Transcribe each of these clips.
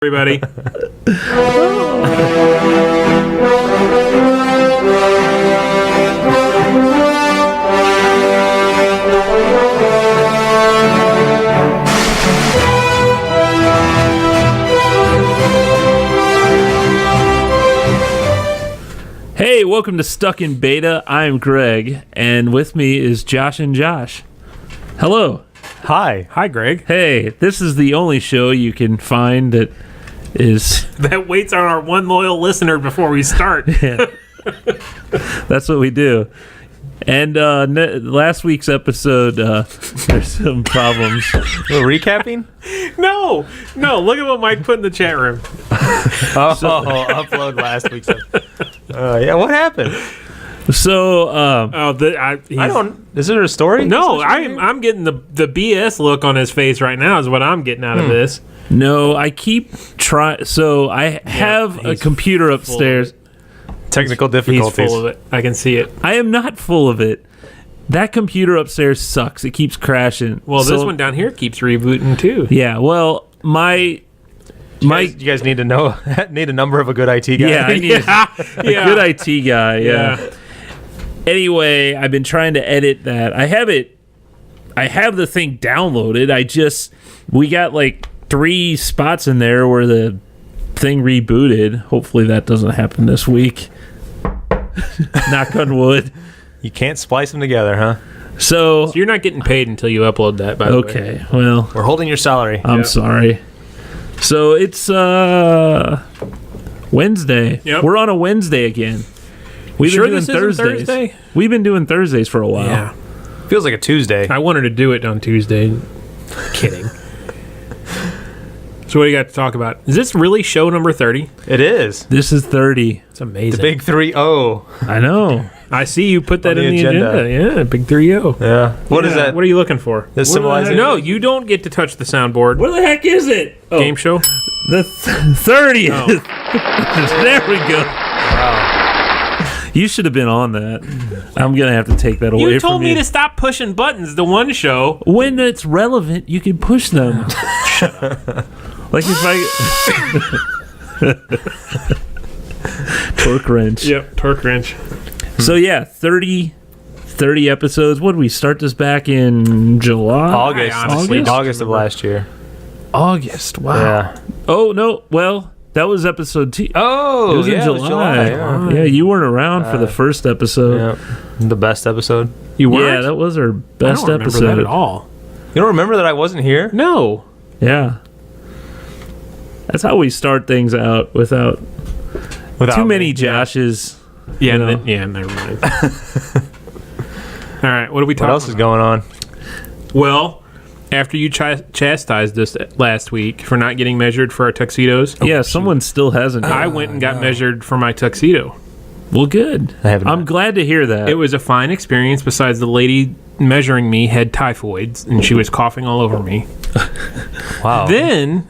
Everybody. Hey, welcome to Stuck in Beta. I'm Greg, and with me is Josh and Josh. Hello. Hi. Hi, Greg. Hey, this is the only show you can find that waits on our one loyal listener before we start. Yeah. That's what we do. And last week's episode, there's some problems. We're recapping? No. Look at what Mike put in the chat room. Upload last week's episode. Yeah, what happened? So, Is there a story? No, I'm getting the BS look on his face right now is what I'm getting out of this. No, I keep trying. So I have a computer upstairs. Technical difficulties. He's full of it. I can see it. I am not full of it. That computer upstairs sucks. It keeps crashing. Well, this one down here keeps rebooting too. Yeah. Well, you guys need to need a number of a good IT guy. Yeah, I need a good IT guy. Yeah. Anyway, I've been trying to edit that. I have the thing downloaded. We got like 3 spots in there where the thing rebooted. Hopefully that doesn't happen this week. Knock on wood. You can't splice them together, huh? So you're not getting paid until you upload that, by the way. Okay, well. We're holding your salary. I'm sorry. So it's Wednesday. Yep. We're on a Wednesday again. We've been doing Thursdays. Thursday? We've been doing Thursdays for a while. Yeah. Feels like a Tuesday. I wanted to do it on Tuesday. Kidding. So what do you got to talk about? Is this really show number 30? It is. This is 30. It's amazing. The big 3-0. I know. I see you put that in the agenda. Yeah, big 3-0. Yeah. What is that? What are you looking for? This symbolizes? No, you don't get to touch the soundboard. What the heck is it? Oh, Game show? The 30th. Oh. There we go. Wow. You should have been on that. I'm going to have to take that away from you. You told me to stop pushing buttons, the one show. When it's relevant, you can push them. Like if Torque wrench. Yep, torque wrench. So yeah, 30 episodes. What did we start this back in July? August of last year. August. Wow. Yeah. Oh no. Well, that was episode 2. Oh, it was in July. Yeah, you weren't around for the first episode. Yeah. The best episode. You weren't? Yeah, that was our best I don't episode. remember that at all. You don't remember that I wasn't here? No. Yeah. That's how we start things out without too many Joshes. Yeah, never mind. All right, what are we talking about? What else is going on? Well, after you chastised us last week for not getting measured for our tuxedos. Yeah, someone still hasn't. I went and got measured for my tuxedo. Well, good. I'm glad to hear that. It was a fine experience. Besides, the lady measuring me had typhoid, and she was coughing all over me. Wow. Then,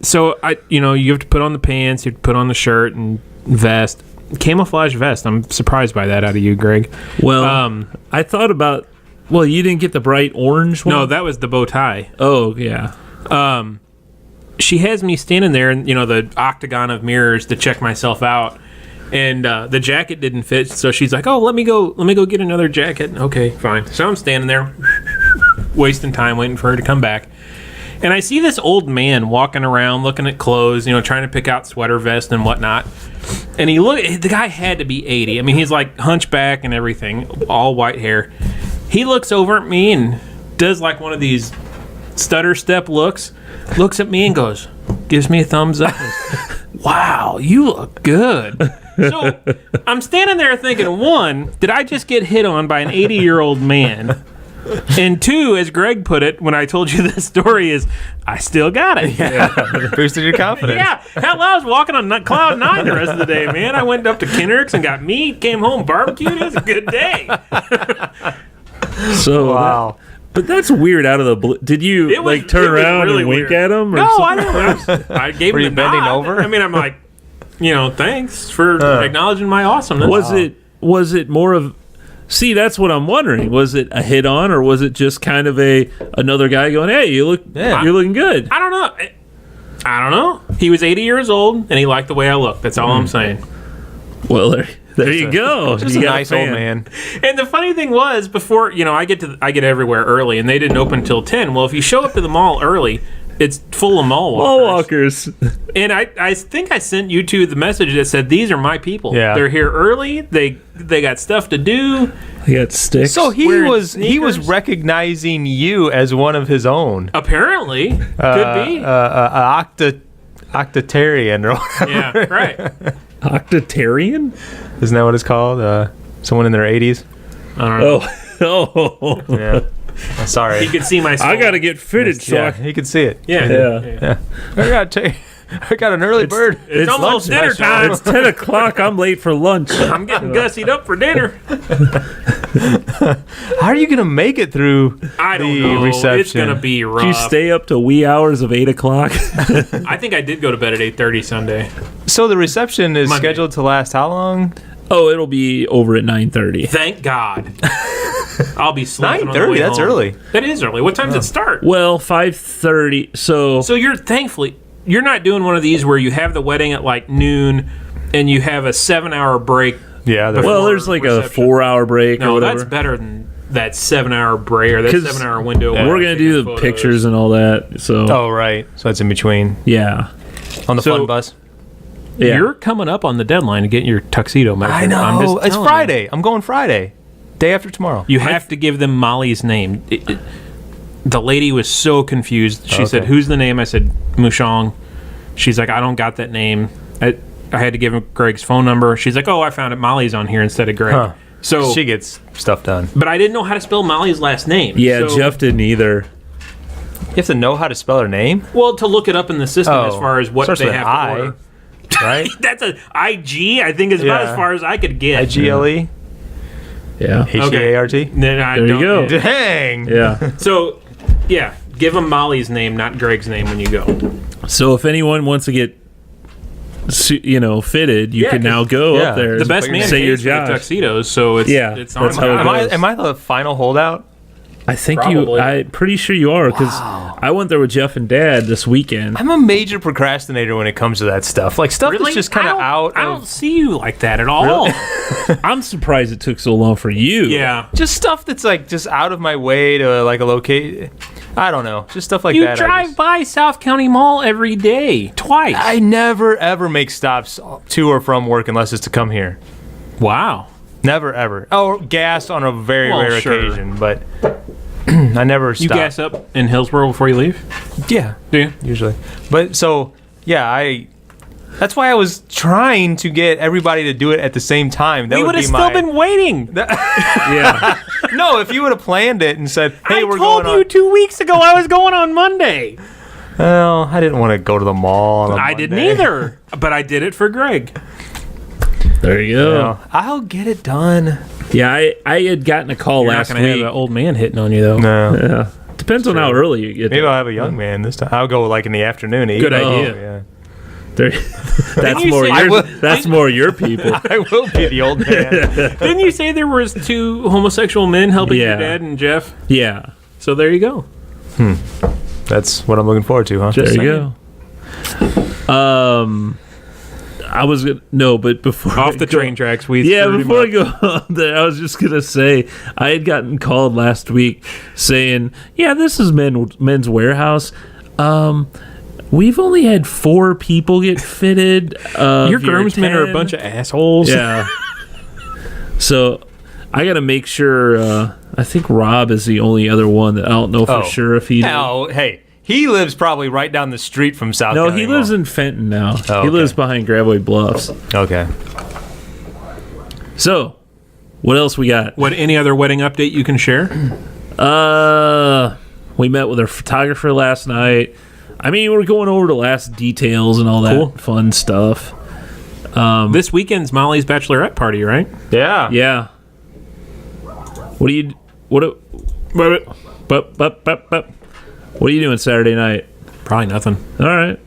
so you have to put on the pants, you have to put on the shirt and vest, camouflage vest. I'm surprised by that out of you, Greg. Well, I thought about. Well, you didn't get the bright orange one? No, that was the bow tie. Oh, yeah. She has me standing there in, the octagon of mirrors to check myself out. And the jacket didn't fit, so she's like, "Oh, let me go get another jacket." Okay, fine. So I'm standing there, wasting time waiting for her to come back. And I see this old man walking around looking at clothes, trying to pick out sweater vests and whatnot. And the guy had to be 80. I mean, he's like hunchback and everything, all white hair. He looks over at me and does like one of these stutter step looks at me and gives me a thumbs up. Wow, you look good. So I'm standing there thinking, 1, did I just get hit on by an 80-year-old man? And 2, as Greg put it when I told you this story, is I still got it. Yeah. Boosted your confidence. Yeah. Hell, I was walking on cloud 9 the rest of the day, man. I went up to Kinnericks and got meat, came home, barbecued. It was a good day. So wow. But that's weird out of the blue. Did you turn around really and wink at him? Or no, something? I gave him Were you bending nod. over? I mean, I'm like, thanks for acknowledging my awesomeness. Was it more of See, that's what I'm wondering. Was it a hit on, or was it just kind of another guy going, "Hey, you're looking good"? I don't know. I don't know. He was 80 years old, and he liked the way I looked. That's all I'm saying. Well, there you go. Just You a got nice old man. And the funny thing was, before, I get everywhere early, and they didn't open till 10. Well, if you show up to the mall early, it's full of mall walkers. And I think I sent you two the message that said, these are my people. Yeah. They're here early. They got stuff to do. He got sticks. So he Wearing was sneakers. recognizing you as one of his own. Apparently. Could be. Octarian or whatever. Yeah, right. Octarian? Isn't that what it's called? Someone in their 80s? I don't know. Oh. Yeah. Sorry. You could see my soul. I got to get fitted, so Yeah, he could see it. Yeah. I got an early bird. It's almost dinner time. It's 10 o'clock. I'm late for lunch. I'm getting gussied up for dinner. How are you going to make it through I don't the know. reception? It's going to be rough. Did you stay up to wee hours of 8 o'clock? I think I did go to bed at 8:30 Sunday. So the reception is Monday. scheduled to last how long? Oh, it'll be over at 9:30. Thank God. I'll be sleeping. 9:30? That's home. early. That is early. What time does it start? Well, 5:30. So You're not doing one of these where you have the wedding at like noon and you have a 7-hour break. Yeah. well, there's like reception. a 4-hour break or No, whatever. that's better than that 7-hour break or that 'Cause 7-hour window. We're going to do the pictures and all that. So Oh, right. So it's in between. yeah. On the So- fun bus. Yeah. You're coming up on the deadline to get your tuxedo. My I friend. I'm know. just It's telling Friday. I'm going Friday. Day after tomorrow. You have to give them Molly's name. The lady was so confused. She said, "Who's the name?" I said, "Mushong." She's like, "I don't got that name." I had to give him Greg's phone number. She's like, "Oh, I found it. Molly's on here instead of Greg." Huh. So She gets stuff done. but I didn't know how to spell Molly's last name. Yeah, So- Jeff didn't either. You have to know how to spell her name, Well, to look it up in the system as far as what Starts they with have I, to order. right? That's a IG. I think is about Yeah. as far as I could get. IGLE? Yeah. HEART? Then I There you don't- go. Dang. Yeah. So, yeah, give them Molly's name, not Greg's name when you go. So if anyone wants to get fitted, you Yeah, can now 'cause- go yeah, up there. The best man say your pays for the job. tuxedos, so it's Yeah, it's that's on how it God. goes. Am I the final holdout? I think Probably. I'm pretty sure you are because I went there with Jeff and Dad this weekend. I'm a major procrastinator when it comes to that stuff. Like stuff Really? that's just kind of out I don't of see you like that at all. I'm surprised it took so long for you. Yeah. just stuff that's like just out of my way to like a location. I don't know, just stuff like You that. drive by South County Mall every day, twice. I never ever make stops to or from work unless it's to come here. Wow. Never ever. Oh, gas on a very Well, rare sure. occasion, but I never You stop. gas up in Hillsboro before you leave? Yeah, Do you? usually. But so yeah, that's why I was trying to get everybody to do it at the same time. That We would would have be still been waiting. Yeah. No, if you would have planned it and said, "Hey, I we're told going you on." 2 weeks ago I was going on Monday. Well, I didn't want to go to the mall. On a I didn't Monday. either, but I did it for Greg. There you go. No, I'll get it done. Yeah, I had gotten a call You're not last going to have week. an old man hitting on you, though. No, Yeah. Depends on how early you get maybe there. I'll have a young man this time. I'll go like in the afternoon. to eat. Good Oh, idea. yeah. There- that's you more say- I your will- that's more your people. I will be the old man. Didn't you say there was 2 homosexual men helping Yeah. your dad and Jeff? Yeah. So there you go. That's what I'm looking forward to, huh? There you go. I was gonna, no, but before Off the I go- train tracks, we Yeah, screwed him before I up. go on there, I was just gonna say I had gotten called last week saying, "Yeah, this is Men's Warehouse. We've only had 4 people get fitted. Your groomsmen are a 10." bunch of assholes. Yeah. So I got to make sure. I think Rob is the only other one that I don't know for sure if he. Oh, hey, he lives probably right down the street from South. No, County he lives Mall. in Fenton now. Oh, He okay. lives behind Gravoy Bluffs. Okay. So, what else we got? What, any other wedding update you can share? We met with our photographer last night. I mean, we're going over the last details and all that Cool. fun stuff. This weekend's Molly's bachelorette party, right? Yeah. Yeah. What are you doing Saturday night? Probably nothing. All right.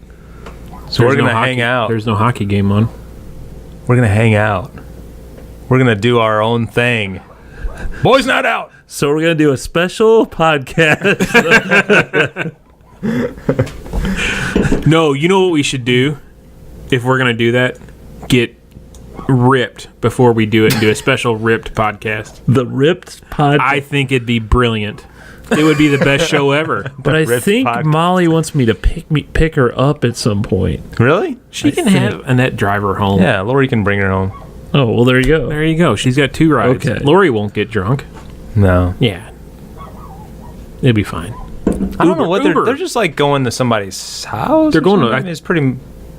So we're There's no gonna hockey- hang out. There's no hockey game on. We're gonna hang out. We're gonna do our own thing. Boys not out. So we're gonna do a special podcast. No, you know what we should do? If we're going to do that, get ripped before we do it and do a special ripped podcast. The ripped podcast. I think it'd be brilliant. It would be the best show ever. But I think Molly wants me to pick her up at some point. Really? She can have Annette drive her home. Yeah, Lori can bring her home. Oh, well, there you go. There you go. She's got 2 rides. Okay. Lori won't get drunk. No. Yeah. It'd be fine. I don't know what they're just like going to somebody's house. They're going to. I mean, it's pretty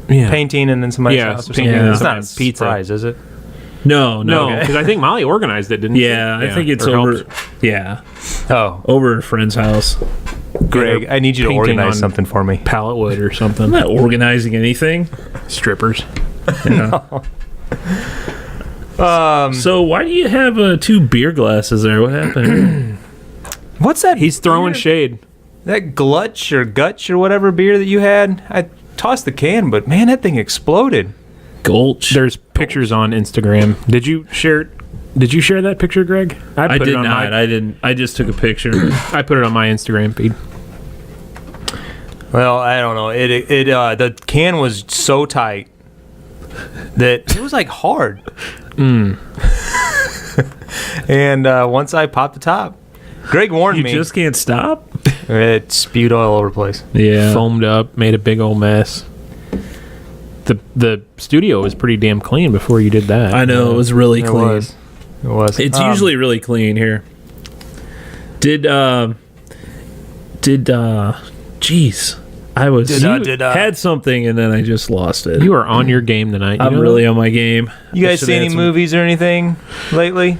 Yeah. painting and then somebody's house. Or something. painting It's not a pizza. surprise, is it? No. No, because I think Molly organized it, didn't she? Yeah, I think it's or over. helped. Yeah, Oh, over a friend's house. Greg, I need you to Painting organize on- something for me. Pallet wood or I'm something. not organizing anything. Strippers. Yeah. So why do you have 2 beer glasses there? What happened? What's that? He's throwing beer? shade. That Glutch or Gutch or whatever beer that you had. I tossed the can, but man, that thing exploded. Gulch. There's pictures on Instagram. Did you share that picture, Greg? I put did it on not. I didn't. I just took a picture. I put it on my Instagram feed. Well, I don't know. The can was so tight that it was like hard. And once I popped the top, Greg warned You me. just can't stop. It spewed all over the place. Yeah. Foamed up, made a big old mess. The studio was pretty damn clean before you did that. I know it was really It clean. was. It was. It's usually really clean here. Jeez. I was had something and then I just lost it. You are on your game tonight. I'm really on my game. You I guys should see add any some- movies or anything lately?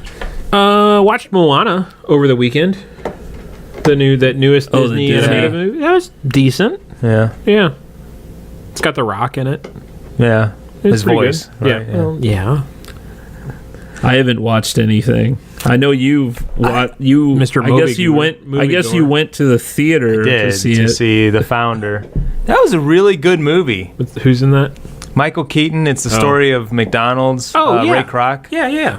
Watched Moana over the weekend. That newest Oh, the Disney Disney. animated movie. That was decent. Yeah. Yeah. It's got The Rock in it. Yeah. It's His pretty voice. good. Right, Yeah. Well, yeah. I haven't watched anything. I know you've watched. Mr. I guess Movie you Goer- went. I Movie guess Goer. you went to the theater Did to see it. The Founder. That was a really good movie. Who's in that? Michael Keaton. It's the story of McDonald's. Oh, yeah. Ray Kroc. Yeah, yeah.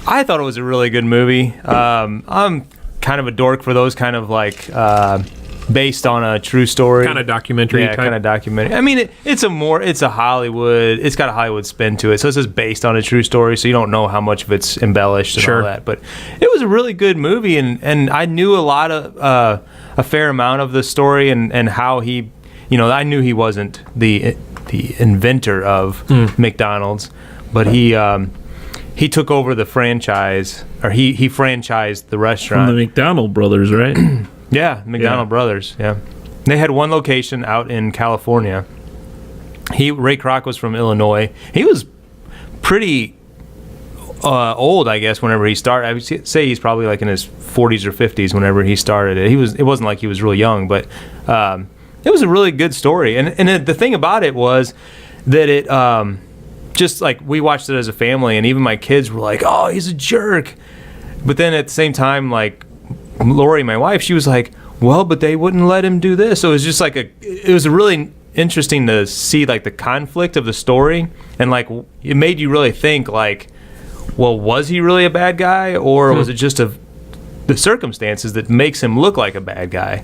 I thought it was a really good movie. I'm kind of a dork for those kind of like based on a true story. Kind of documentary Yeah, type. kind of documentary. I mean, it's a Hollywood. It's got a Hollywood spin to it, so it's just based on a true story. So you don't know how much of it's embellished and Sure. all that. But it was a really good movie, and I knew a fair amount of the story and how he, I knew he wasn't the inventor of McDonald's, but he took over the franchise, or he franchised the restaurant. From the McDonald brothers, right? Yeah, McDonald Brothers. Yeah, they had one location out in California. Ray Kroc was from Illinois. He was pretty old, I guess. Whenever he started, I would say he's probably like in his 40s or 50s. Whenever he started it, it wasn't like he was really young, but it was a really good story. And the thing about it was that it just like we watched it as a family, and even my kids were like, "Oh, he's a jerk," but then at the same time, like Lori, my wife, she was like, well, but they wouldn't let him do this. So it was just like it was really interesting to see like the conflict of the story, and like it made you really think like, well, was he really a bad guy, or was it just the circumstances that makes him look like a bad guy?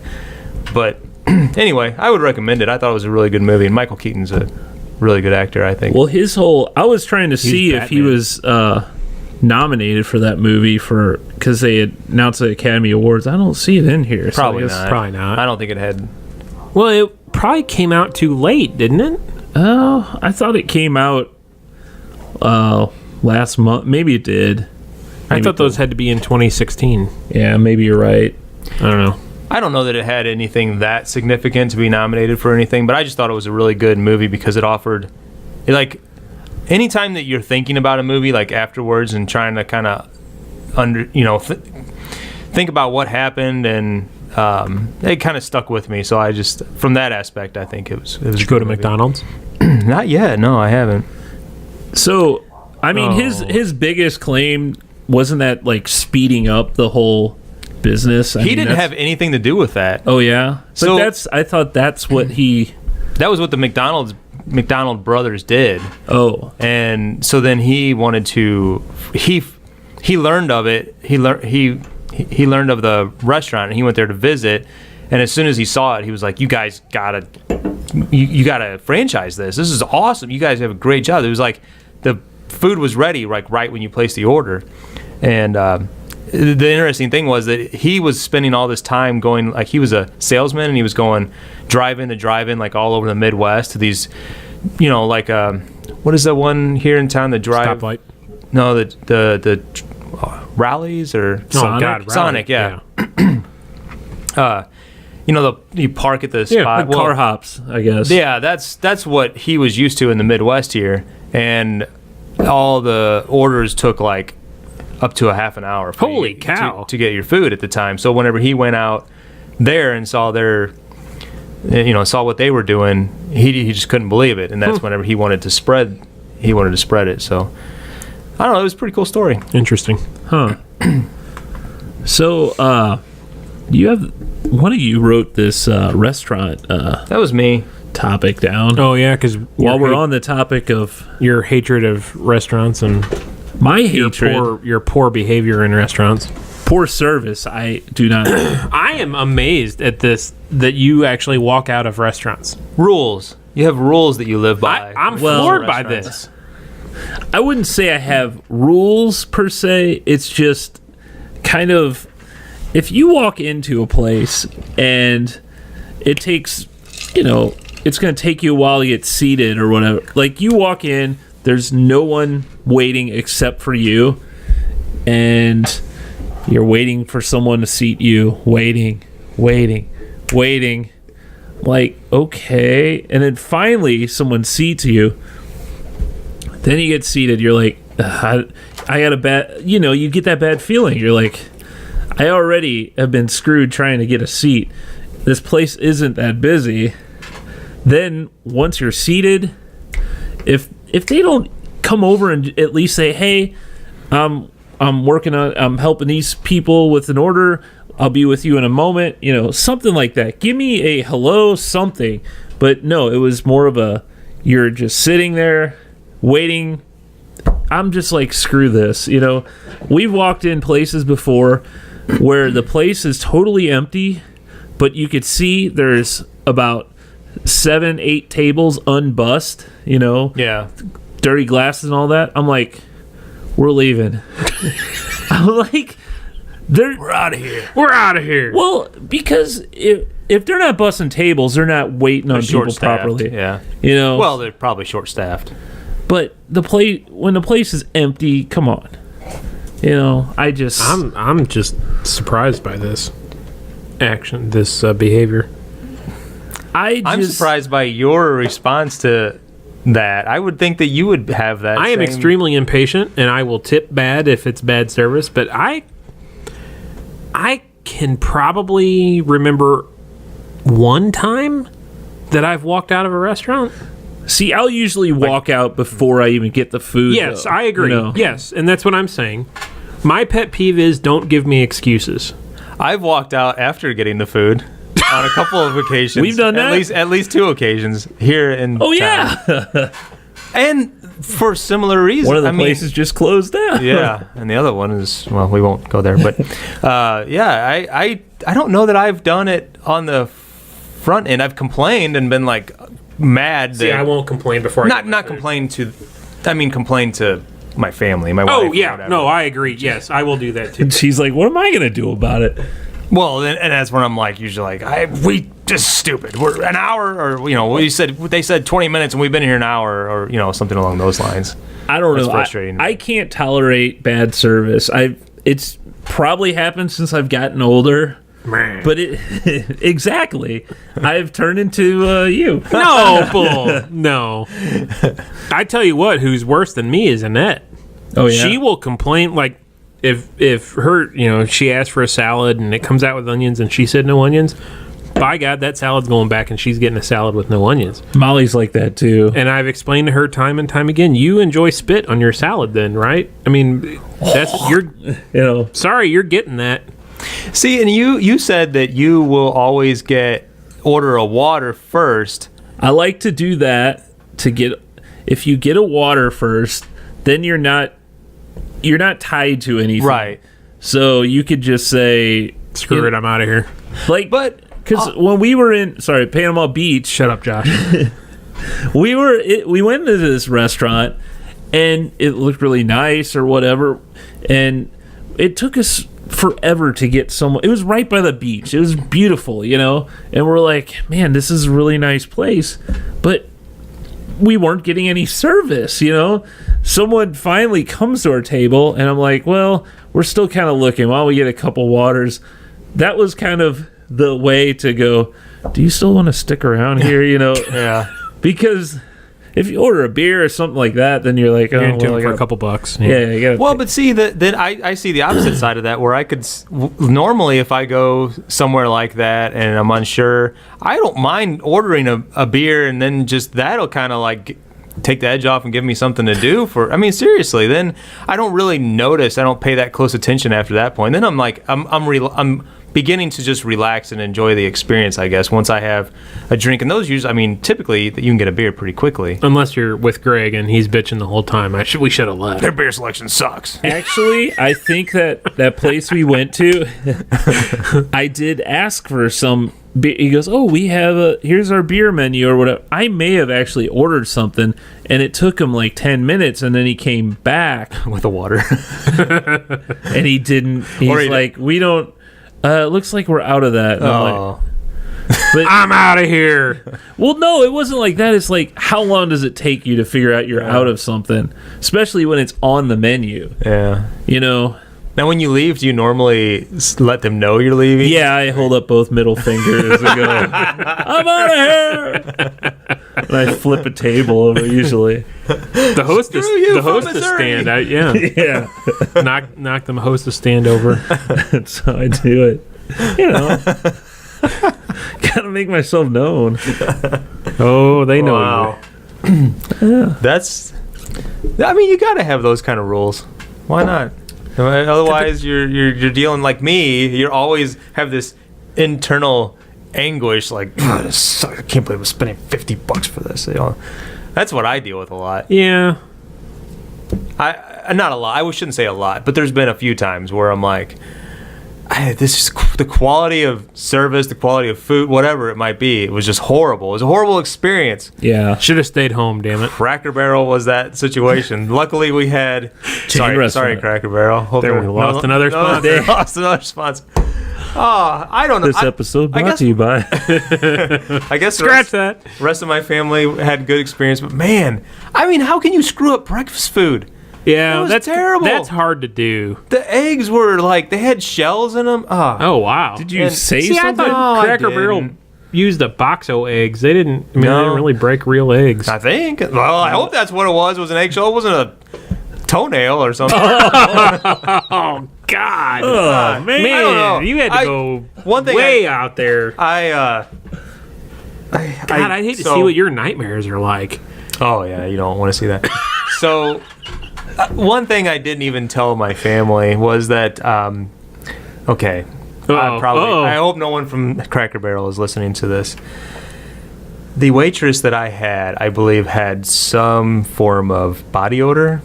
But anyway, I would recommend it. I thought it was a really good movie, and Michael Keaton's a really good actor, I think. Well, I was trying to see if he Batman. was nominated for that movie because they had announced the Academy Awards. I don't see it in here. so I Probably guess- not. Probably not. I don't think it had. Well, it probably came out too late, didn't it? Oh, I thought it came out last month. Maybe it did. I thought those had to be in 2016. Yeah, maybe you're right. I don't know. I don't know that it had anything that significant to be nominated for anything, but I just thought it was a really good movie because it offered, like, anytime that you're thinking about a movie, like afterwards, and trying to kind of think about what happened, and it kind of stuck with me. So I just, from that aspect, I think it was. Did you go to McDonald's? Not yet. No, I haven't. So, I mean, his biggest claim wasn't that like speeding up the whole business. He didn't have anything to do with that. Oh yeah, So- but I thought that's what he. That was what the McDonald brothers did. Oh, And so then he wanted to he learned of it. He learned of the restaurant, and he went there to visit. And as soon as he saw it, he was like, "You guys gotta you got to franchise this. This is awesome. You guys have a great job. It was like the food was ready like right when you placed the order. And the interesting thing was that he was spending all this time going, like he was a salesman and he was going drive-in to drive-in like all over the Midwest to these, like what is the one here in town, the drive? Stoplight. No, the rallies or Sonic, yeah. You park at the spot. Like car hops, I guess. Yeah, that's what he was used to in the Midwest here, and all the orders took like up to a half an hour. Holy cow! To get your food at the time. So whenever he went out there and saw saw what they were doing, he just couldn't believe it, and that's whenever he wanted to spread it. So I don't know. It was a pretty cool story. Interesting, huh? So, you have one of you wrote this restaurant. That was me. Topic down. Oh yeah, because while we're on the topic of your hatred of restaurants and my hatred, your poor behavior in restaurants, poor service, I do not. I am amazed at this, that you actually walk out of restaurants. Rules. You have rules that you live by. I'm floored by this. I wouldn't say I have rules per se. It's just kind of, if you walk into a place and it takes, it's going to take you a while to get seated or whatever. Like you walk in, there's no one waiting except for you, and you're waiting for someone to seat you, waiting. Like, okay. And then finally someone seats you. Then you get seated. You're like, I got a bad, you get that bad feeling. You're like, I already have been screwed trying to get a seat. This place isn't that busy. Then once you're seated, if they don't come over and at least say, hey, I'm helping these people with an order, I'll be with you in a moment, something like that. Give me a hello, something. But no, it was more of a, you're just sitting there waiting. I'm just like, screw this. We've walked in places before where the place is totally empty, but you could see there's about 7-8 tables unbussed, Yeah. dirty glasses and all that. I'm like, we're leaving. I'm like, we're out of here. We're out of here. Well, because if they're not bussing tables, they're not waiting on people properly. Yeah. Well, they're probably short-staffed. But when the place is empty, come on. I'm just surprised by this action, this behavior. I'm surprised by your response to that. I would think that you would have that. I am extremely impatient, and I will tip bad if it's bad service. But I can probably remember one time that I've walked out of a restaurant. See, I'll usually walk out before I even get the food. Yes, I agree. Yes, and that's what I'm saying. My pet peeve is don't give me excuses. I've walked out after getting the food on a couple of occasions. We've done that? At least 2 occasions here in town. Yeah. And for similar reasons. One of the places just closed down. Yeah, and the other one is, well, we won't go there. But, I don't know that I've done it on the front end. I've complained and been, like, mad. See, I won't complain before complain to my family, my wife. Oh, yeah. No, I agree. Yes, I will do that, too. And she's like, what am I going to do about it? Well, and that's when I'm like, usually like, we just stupid. We're an hour, or they said 20 minutes, and we've been here an hour, or something along those lines. I don't know. Frustrating. I can't tolerate bad service. It's probably happened since I've gotten older. But exactly, I've turned into you. No, bull. No. I tell you what, who's worse than me is Annette. Oh yeah, she will complain like if her she asked for a salad and it comes out with onions and she said no onions. By God, that salad's going back and she's getting a salad with no onions. Molly's like that too. And I've explained to her time and time again, you enjoy spit on your salad then, right? I mean, that's sorry, you're getting that. See, and you said that you will always order a water first. I like to do that if you get a water first, then you're not tied to anything. Right. So you could just say, screw it, I'm out of here. But Because when we were in Panama Beach, Shut up, Josh. we went into this restaurant and it looked really nice or whatever, and it took us forever to get someone. It was right by the beach. It was beautiful, and we're like, man, this is a really nice place, but we weren't getting any service. Someone finally comes to our table and I'm like, well, we're still kind of looking. Why don't we get a couple waters? That was kind of the way to go, do you still want to stick around here? Yeah. Because if you order a beer or something like that, then you're like, You're into well, it for a couple bucks. Yeah, you gotta Well, but see, then I see the opposite side of that, where I could normally, if I go somewhere like that and I'm unsure, I don't mind ordering a beer, and then just that'll kind of like take the edge off and give me something to do for. I mean, seriously, then I don't really notice. I don't pay that close attention after that point. Then I'm like, I'm beginning to just relax and enjoy the experience, I guess, once I have a drink. And those usually, I mean, typically you can get a beer pretty quickly. Unless you're with Greg and he's bitching the whole time. We should have left. Their beer selection sucks. Actually, I think that place we went to, I did ask for some. He goes, oh, we have here's our beer menu or whatever. I may have actually ordered something, and it took him like 10 minutes, and then he came back With the water. and he didn't. He's like, we don't. It looks like we're out of that. And I'm like, but I'm out of here. well, no, it wasn't like that. It's like, how long does it take you to figure out you're out of something, especially when it's on the menu? Yeah. Now, when you leave, do you normally let them know you're leaving? Yeah, I hold up both middle fingers and go, I'm out of here. And I flip a table over usually. The hostess stand. Yeah. knock the hostess stand over. That's how I do it. Gotta make myself known. Oh, they know Wow. you. I mean, you got to have those kind of rules. Why not? Otherwise, you're dealing like me. You always have this internal anguish, like, God, this sucks. I can't believe I'm spending $50 for this. That's what I deal with a lot. Yeah. I not a lot. I shouldn't say a lot, but there's been a few times where I'm like, this is the quality of service, the quality of food, whatever it might be. It was just horrible. It was a horrible experience. Yeah. Should have stayed home, damn it. Cracker Barrel was that situation. Luckily, we had. Sorry, Cracker Barrel. Hope There we lost another sponsor. They lost another sponsor. Oh, I don't know. This episode brought to you by. I guess Scratch that. The rest of my family had good experience, but man, I mean, how can you screw up breakfast food? Yeah, that's terrible. That's hard to do. The eggs were like, they had shells in them. Oh, wow. Did you say See, something? I thought I Cracker Barrel didn't. used a box of eggs. They didn't. They No. didn't really break real eggs. I think. Well, I hope that's what it was. It was an eggshell. It wasn't a toenail or something. Oh God! Oh, man. Man, I don't know. you had to go one thing way out there. God, I hate to see what your nightmares are like. Oh yeah, you don't want to see that. So, one thing I didn't even tell my family was that. Okay, I hope no one from Cracker Barrel is listening to this. The waitress that I had, I believe, had some form of body odor.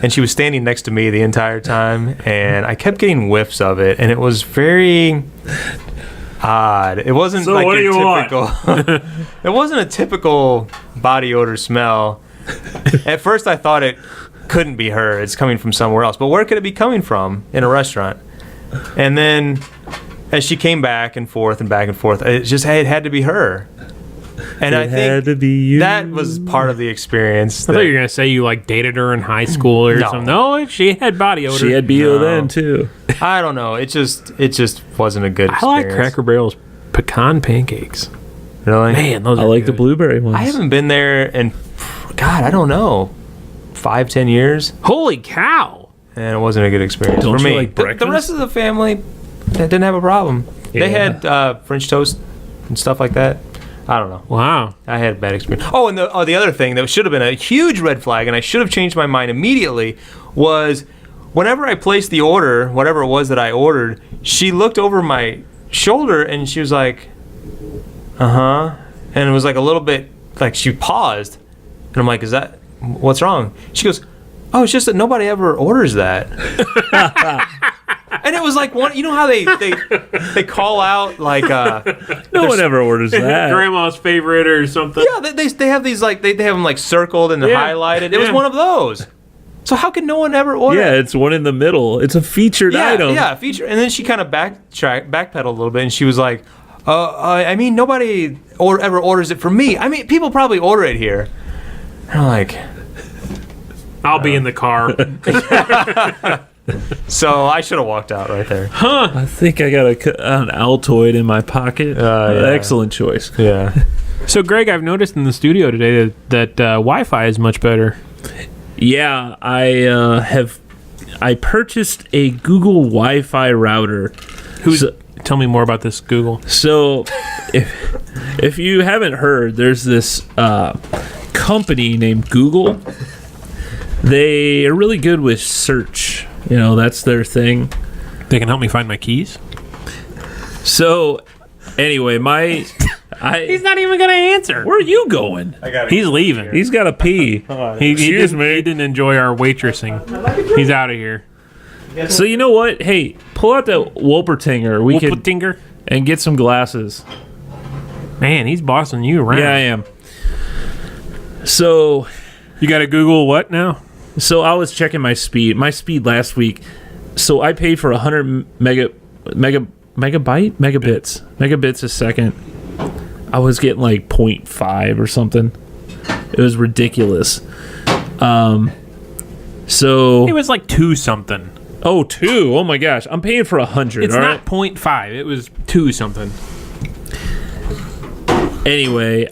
And she was standing next to me the entire time, and I kept getting whiffs of it, and it was very odd. It wasn't So like what do your you typical. It wasn't a typical body odor smell. At first, I thought it couldn't be her. It's coming from somewhere else. But where could it be coming from in a restaurant? And then, as she came back and forth, it had to be her. And I think had to be you. that was part of the experience. I thought you were gonna say you like dated her in high school or No. something. No, she had body odor. She had BO No. then, too. I don't know. It just wasn't a good I experience. like Cracker Barrel's pecan pancakes. Really? Man, those I are like the good. blueberry ones. I haven't been there in, God, I don't know, 5-10 years, Holy cow! and it wasn't a good experience Don't for you me. like The breakfast? rest of the family, they didn't have a problem. They Yeah. had French toast and stuff like that. I don't know. Wow. I had a bad experience. Oh, and the other thing that should have been a huge red flag, and I should have changed my mind immediately, was whenever I placed the order, whatever it was that I ordered, she looked over my shoulder and she was like, and it was like a little bit, like she paused, and I'm like, what's wrong? She goes, oh, it's just that nobody ever orders that. And it was like one. You know how they call out like no one ever orders that. Grandma's favorite or something. Yeah, they have these like they have them like circled and highlighted. It was one of those. So how could no one ever order? Yeah, it's one in the middle. It's a featured item. Yeah, feature. And then she kind of backpedaled a little bit, and she was like, I mean, nobody ever orders it from me. I mean, people probably order it here. And I'm like, I'll be in the car. so I should have walked out right there. I think I got an Altoid in my pocket. Excellent choice. Yeah. So, Greg, I've noticed in the studio today that Wi-Fi is much better. Yeah, I purchased a Google Wi-Fi router. Tell me more about this Google. So, if you haven't heard, there's this company named Google. They are really good with search. You know, that's their thing. They can help me find my keys? So, anyway, he's not even going to answer. Where are you going? He's leaving. He's got to pee. He didn't enjoy our waitressing. He's out of here. So, you know what? Hey, pull out that Wolpertinger. Wolpertinger? And get some glasses. Man, he's bossing you around. Yeah, I am. So... You got to Google what now? So I was checking my speed. My speed last week. So I paid for 100 megabits a second. I was getting like 0.5 or something. It was ridiculous. So it was like 2 something. Oh, 2. Oh my gosh. I'm paying for 100. It's not 0.5. It was 2 something. Anyway,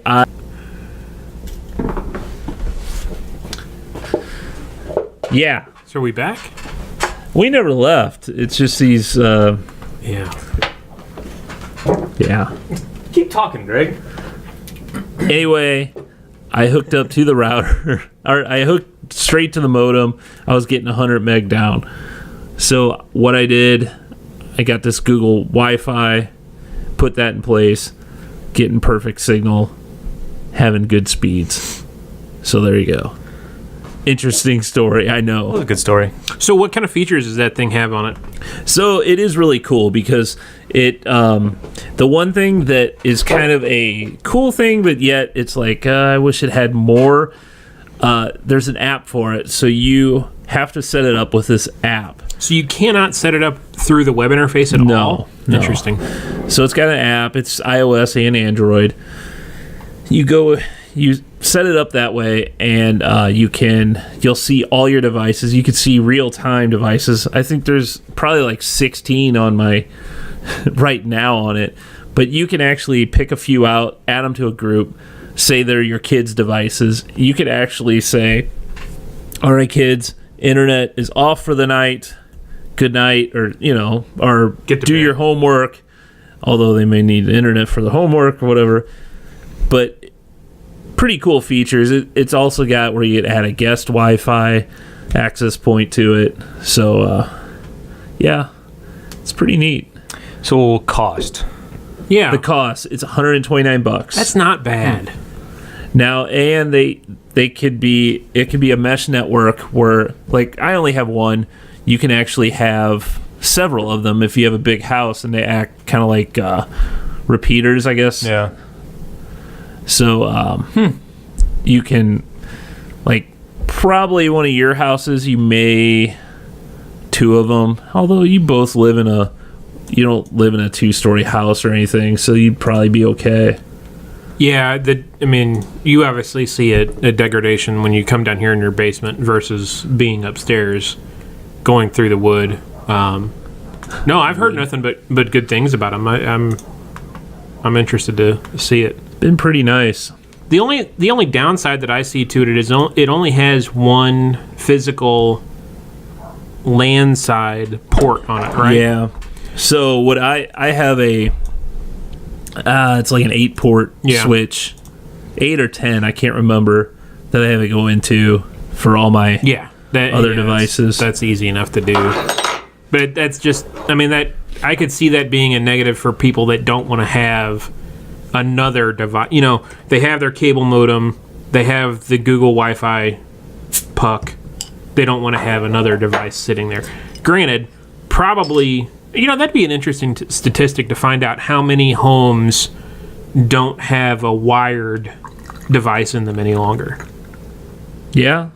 yeah. So are we back? We never left. It's just these. Yeah. Keep talking, Greg. Anyway, I hooked up to the router. Or I hooked straight to the modem. I was getting 100 meg down. So what I did, I got this Google Wi-Fi, put that in place, getting perfect signal, having good speeds. So there you go. Interesting story, I know. That was a good story. So what kind of features does that thing have on it? So it is really cool because it the one thing that is kind of a cool thing, but yet it's like I wish it had more. There's an app for it, so you have to set it up with this app. So you cannot set it up through the web interface at all? No. Interesting. So it's got an app. It's iOS and Android. You set it up that way, and you'll see all your devices. You can see real-time devices. I think there's probably like 16 on my right now on it, but you can actually pick a few out, add them to a group, say they're your kids' devices. You could actually say, all right, kids, internet is off for the night. Good night, or do your homework, although they may need internet for the homework or whatever. But pretty cool features. It's also got where you add a guest Wi-Fi access point to it. So, yeah, it's pretty neat. So cost. Yeah. The cost, it's $129. That's not bad. Now, and it could be a mesh network where, like, I only have one. You can actually have several of them if you have a big house, and they act kind of like repeaters, I guess. Yeah. So, you can, like, probably one of your houses, you may 2 of them. Although you both you don't live in a 2-story house or anything, so you'd probably be okay. Yeah, you obviously see a degradation when you come down here in your basement versus being upstairs, going through the wood. No, I've heard nothing but good things about them. I'm interested to see it. Been pretty nice. The only downside that I see to it is it only has one physical LAN side port on it, right? Yeah. So what I have it's like an 8-port switch, 8 or 10, I can't remember, that I have it go into for all my other devices. That's easy enough to do. But that's just, that I could see that being a negative for people that don't want to have another device. They have their cable modem, they have the Google Wi-Fi puck. They don't want to have another device sitting there. Granted, probably, that'd be an interesting statistic to find out how many homes don't have a wired device in them any longer. Yeah.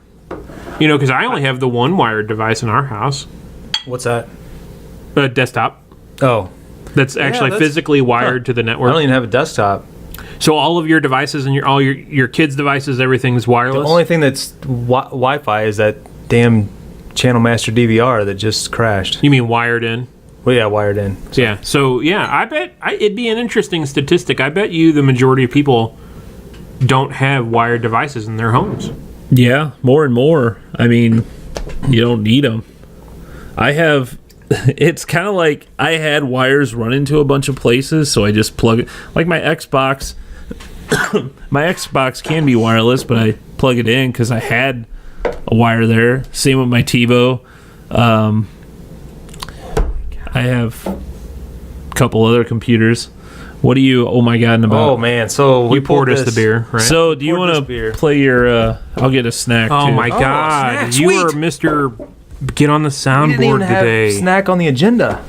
Because I only have the one wired device in our house. What's that? A desktop. Oh. That's actually physically wired to the network. I don't even have a desktop. So all of your devices and all your kids' devices, everything's wireless? The only thing that's Wi-Fi is that damn Channel Master DVR that just crashed. You mean wired in? Well, yeah, wired in. So. Yeah. So, yeah, I bet it'd be an interesting statistic. I bet you the majority of people don't have wired devices in their homes. Yeah, more and more. I mean, you don't need them. It's kind of like I had wires run into a bunch of places, so I just plug it. Like my Xbox, my Xbox can be wireless, but I plug it in because I had a wire there. Same with my TiVo. I have a couple other computers. What do you? Oh my god! Oh man! So you poured us the beer, right? So do you want to play your? I'll get a snack. Oh too. my god! Snack, you sweet. are Mr. Get on the soundboard didn't even today. have snack on the agenda.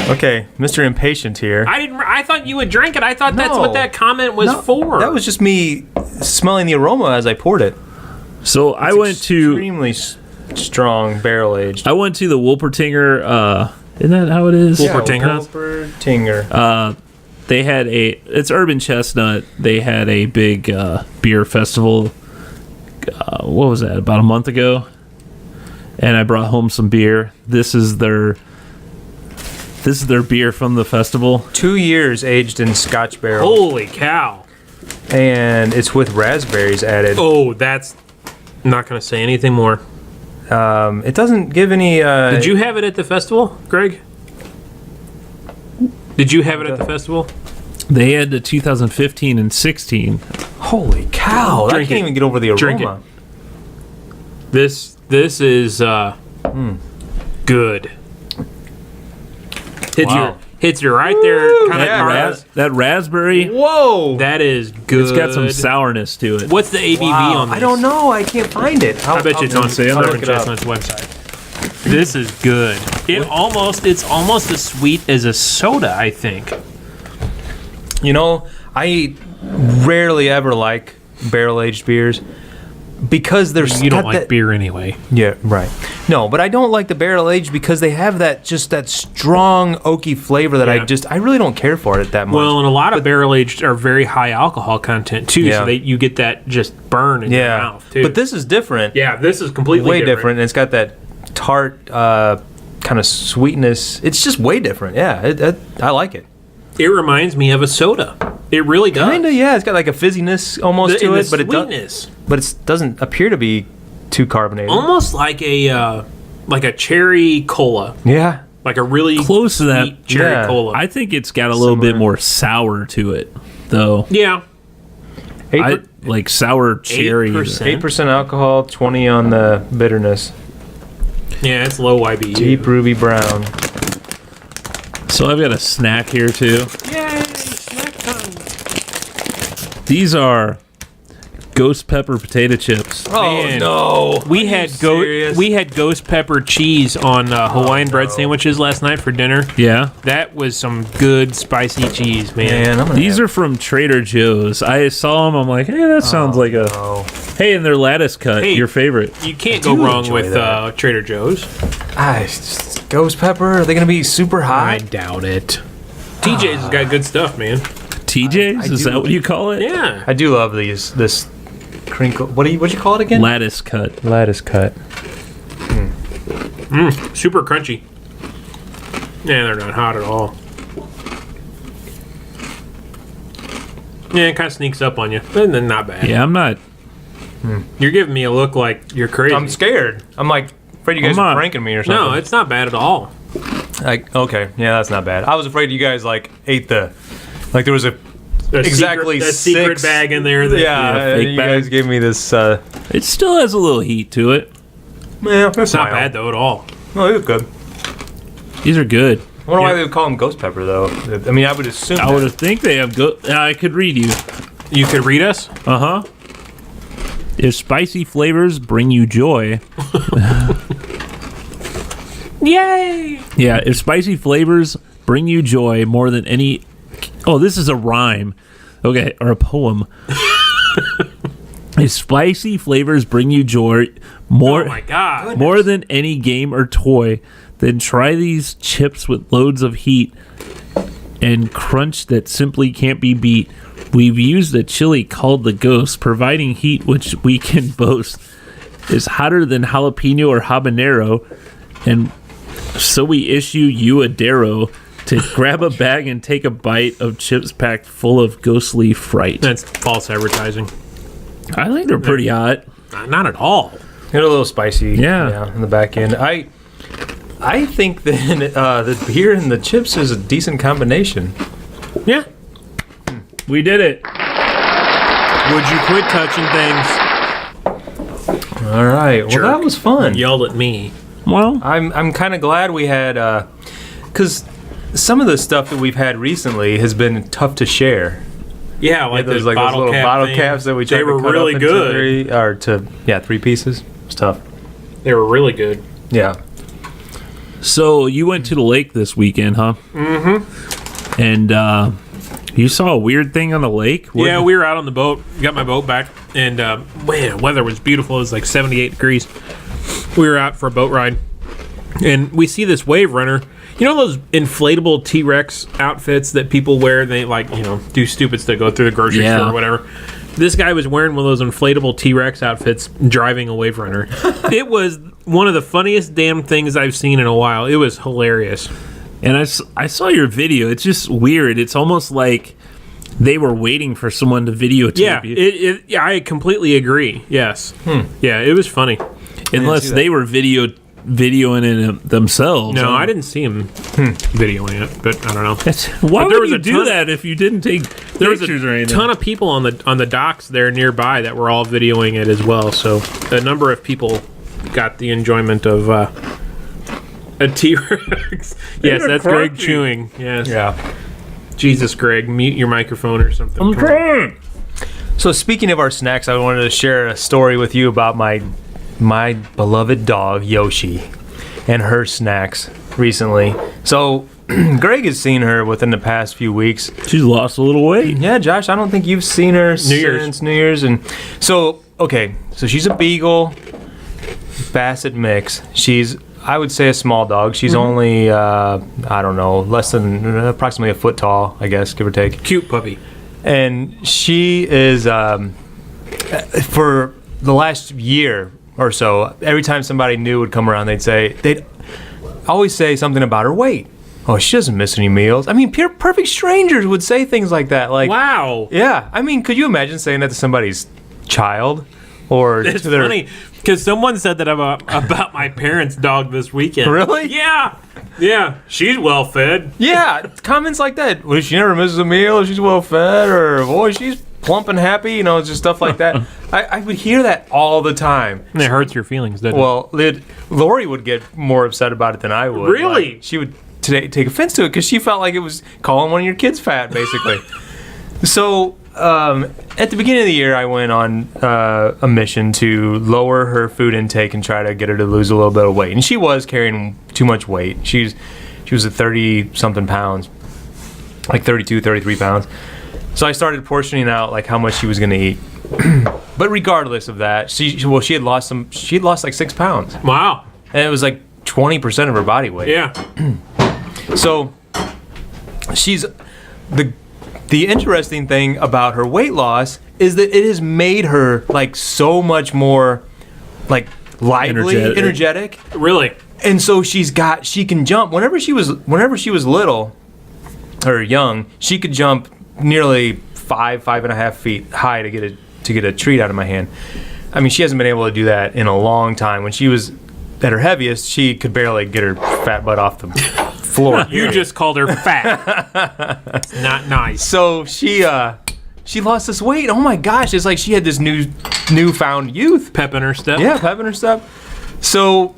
Okay, Mr. Impatient here. I thought you would drink it. I thought that's No. what that comment was for. That was just me smelling the aroma as I poured it. So I went to extremely strong barrel aged. I went to the Wolpertinger. Isn't that how it is? Wolpertinger. Wolpertinger. They had it's Urban Chestnut. They had a big beer festival. What was that? About a month ago, and I brought home some beer. This is their beer from the festival. 2 years aged in Scotch barrel. Holy cow! And it's with raspberries added. Oh, that's not going to say anything more. It doesn't give any. Did you have it at the festival, Greg? Did you have it at the festival? They had the 2015 and 16. Holy cow! I Drink can't it. even get over the aroma. Drink it. This is good. Hits you right there. Kind of yeah, that raspberry. Whoa! That is good. It's got some sourness to it. What's the ABV on this? I don't know. I can't find it. I bet you it's on I'll Urban look it up. Chestnut's website. This is good. It's almost as sweet as a soda, I think. You know, I rarely ever like barrel aged beers because there's You don't like beer anyway. Yeah, right. No, but I don't like the barrel aged because they have that strong oaky flavor that I really don't care for it that much. Well, and a lot of barrel aged are very high alcohol content too, so you get that just burn in your mouth too. But this is different. Yeah, this is completely way different. And it's got that tart kind of sweetness. It's just way different. Yeah, I like it. It reminds me of a soda. It really does. Kinda, yeah. It's got like a fizziness almost to it, but it doesn't appear to be too carbonated. Almost like a cherry cola. Yeah, like a really close to that cherry cola. I think it's got a little bit more sour to it, though. Yeah, like sour cherry. 8% alcohol, 20 on the bitterness. Yeah, it's low IBU. Deep ruby brown. So I've got a snack here too. Yay! Snack time. These are ghost pepper potato chips. Oh Man. no! We had ghost pepper cheese on Hawaiian bread sandwiches last night for dinner. Yeah, That was some good spicy cheese, man. these are from Trader Joe's. I saw them. I'm like, hey, that sounds like a. No. Hey, and they're lattice cut. Hey, your favorite. You can't go wrong with Trader Joe's. Ghost pepper? Are they going to be super I hot? doubt it. TJ's has got good stuff, man. TJ's? Is that what you call it? Yeah. I do love this crinkle. What'd you call it again? Lattice cut. Lattice cut. Super crunchy. Yeah, they're not hot at all. Yeah, it kind of sneaks up on you, but then not bad. Yeah, I'm not. You're giving me a look like you're crazy. I'm scared. I'm like afraid you guys are pranking me or something. No, it's not bad at all. Okay, yeah, that's not bad. I was afraid you guys ate there was a secret bag in there. Fake you bag. guys gave me this. It still has a little heat to it. Yeah, It's not bad though at all. No, it was good. These are good. I wonder why they would call them ghost pepper, though. I mean, I would assume. I would have think they have I could read you. You could read us? Uh-huh. If spicy flavors bring you joy. Yay! Yeah, if spicy flavors bring you joy more than any... Oh, this is a rhyme. Okay, or a poem. If spicy flavors bring you joy more... Oh my God. More than any game or toy, then try these chips with loads of heat and crunch that simply can't be beat. We've used a chili called the Ghost, providing heat which we can boast is hotter than jalapeno or habanero, and so we issue you a darrow to grab a bag and take a bite of chips packed full of ghostly fright. That's false advertising. I think they're pretty hot. Not at all. They're a little spicy. Yeah. In the back end. I think that the beer and the chips is a decent combination. Yeah. We did it. Would you quit touching things? All right. Well, Jerk. that was fun. Yelled at me. Well, I'm kind of glad we had, because some of the stuff that we've had recently has been tough to share. Yeah, like There's those like those little bottle thing. caps that we tried They were to cut really up into good. three pieces. It's tough. They were really good. Yeah. so you went to the lake this weekend, huh? Mm-hmm. And you saw a weird thing on the lake? Yeah, we were out on the boat. Got my boat back, and man, weather was beautiful. It was like 78 degrees. We were out for a boat ride, and we see this wave runner. You know those inflatable T-Rex outfits that people wear? They do stupid stuff, go through the grocery store or whatever. This guy was wearing one of those inflatable T-Rex outfits, driving a wave runner. It was one of the funniest damn things I've seen in a while. It was hilarious. And I saw your video. It's just weird. It's almost like they were waiting for someone to videotape you. Yeah, I completely agree. Yes. Yeah, it was funny. Unless they were videoing it themselves. No, I didn't see him videoing it, but I don't know. Why there would was you a do ton- that if you didn't take There was pictures or a anything? ton of people on the docks there nearby that were all videoing it as well. So a number of people got the enjoyment of a T-Rex. Yes, that's Greg crunchy. chewing. Yes. Yeah. Jesus, Greg, mute your microphone or something. I'm trying. So speaking of our snacks, I wanted to share a story with you about my beloved dog Yoshi and her snacks recently. So Greg has seen her within the past few weeks. She's lost a little weight. Yeah, Josh, I don't think you've seen her since New Year's. And so she's a Beagle Basset mix. She's, I would say, a small dog. She's only I don't know, less than approximately a foot tall, I guess, give or take. Cute puppy. And she is for the last year or so, every time somebody new would come around, they'd always say something about her weight. Oh, she doesn't miss any meals. I mean, perfect strangers would say things like that. Like, Wow. yeah. I mean, could you imagine saying that to somebody's child or It's to their? funny because someone said that about my parents' dog this weekend. Really? Yeah. Yeah. She's well fed. Yeah, comments like that. Well, she never misses a meal. She's well fed, or boy, she's plump and happy. You know, just stuff like that. I would hear that all the time. And it hurts your feelings, doesn't it? Well, Lori would get more upset about it than I would. Really? Like, she would take offense to it because she felt like it was calling one of your kids fat, basically. So at the beginning of the year, I went on a mission to lower her food intake and try to get her to lose a little bit of weight. And she was carrying too much weight. She was at 30-something pounds, like 32, 33 pounds. So I started portioning out like how much she was going to eat. But regardless of that, she had lost like 6 pounds. Wow. And it was like 20% of her body weight. Yeah. So she's the interesting thing about her weight loss is that it has made her like so much more like lively, energetic. Really? And so she can jump whenever she was little or young, she could jump nearly 5.5 feet high to get a treat out of my hand. I mean, she hasn't been able to do that in a long time. When she was at her heaviest, she could barely get her fat butt off the floor. You just called her fat. It's not nice. So she lost this weight. Oh my gosh, it's like she had this newfound youth. Pep in her step. Yeah, pep in her step. So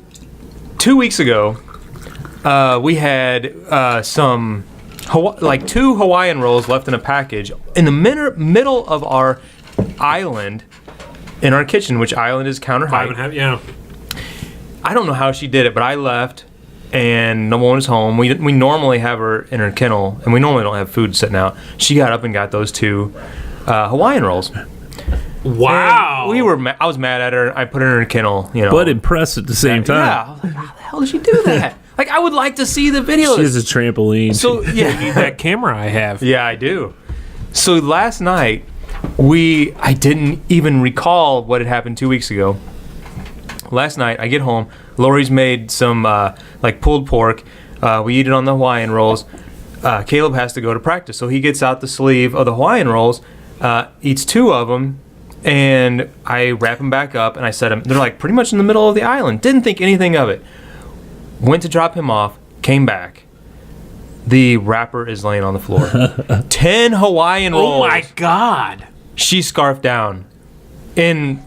2 weeks ago, we had some 2 Hawaiian rolls left in a package in the middle of our island in our kitchen, which island is counter height. 5.5, yeah. I don't know how she did it, but I left and no one was home. We normally have her in her kennel, and we normally don't have food sitting out. She got up and got those 2 Hawaiian rolls. Wow. And I was mad at her. I put her in her kennel, but impressed at the same time. Yeah. I was like, how the hell did she do that? Like, I would like to see the video. She has a trampoline. So yeah, You need that camera I have. yeah, I do. So last night, I didn't even recall what had happened 2 weeks ago. Last night, I get home. Lori's made some pulled pork. We eat it on the Hawaiian rolls. Caleb has to go to practice, so he gets out the sleeve of the Hawaiian rolls, eats 2 of them, and I wrap them back up, and I set them. They're like pretty much in the middle of the island. Didn't think anything of it. Went to drop him off. Came back. The wrapper is laying on the floor. 10 Hawaiian rolls. Oh my God. She scarfed down. In,